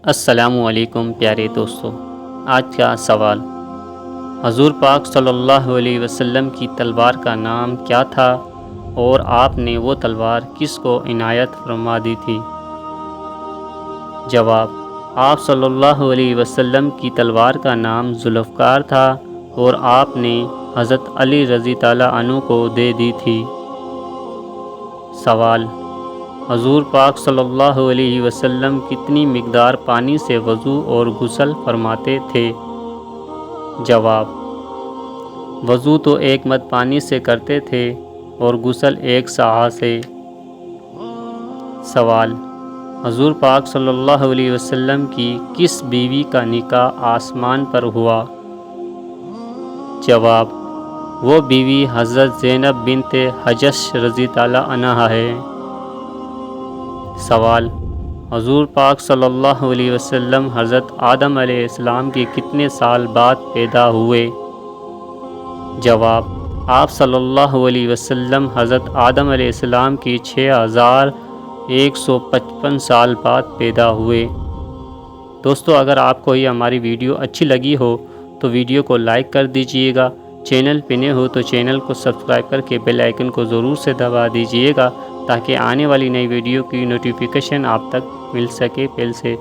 السلام علیکم پیارے دوستو، آج کا سوال: حضور پاک صلی اللہ علیہ وسلم کی تلوار کا نام کیا تھا اور آپ نے وہ تلوار کس کو عنایت فرما دی تھی؟ جواب: آپ صلی اللہ علیہ وسلم کی تلوار کا نام ذوالفقار تھا اور آپ نے حضرت علی رضی اللہ عنہ کو دے دی تھی۔ سوال: حضور پاک صلی اللہ علیہ وسلم کتنی مقدار پانی سے وضو اور غسل فرماتے تھے؟ جواب: وضو تو 1 مد پانی سے کرتے تھے اور غسل 1 صاع سے۔ سوال: حضور پاک صلی اللہ علیہ وسلم کی کس بیوی کا نکاح آسمان پر ہوا؟ جواب: وہ بیوی حضرت زینب بنت جحش رضی اللہ عنہا ہے۔ سوال: حضور پاک صلی اللہ علیہ وسلم حضرت آدم علیہ السلام کے کتنے سال بعد پیدا ہوئے؟ جواب: آپ صلی اللہ علیہ وسلم حضرت آدم علیہ السلام کی 6155 سال بعد پیدا ہوئے۔ دوستو، اگر آپ کو یہ ہماری ویڈیو اچھی لگی ہو تو ویڈیو کو لائک کر دیجئے گا، چینل پہ نئے ہو تو چینل کو سبسکرائب کر کے بیل آئیکن کو ضرور سے دبا دیجئے گا تاکہ آنے والی نئی ویڈیو کی نوٹیفیکیشن آپ تک مل سکے پہل سے۔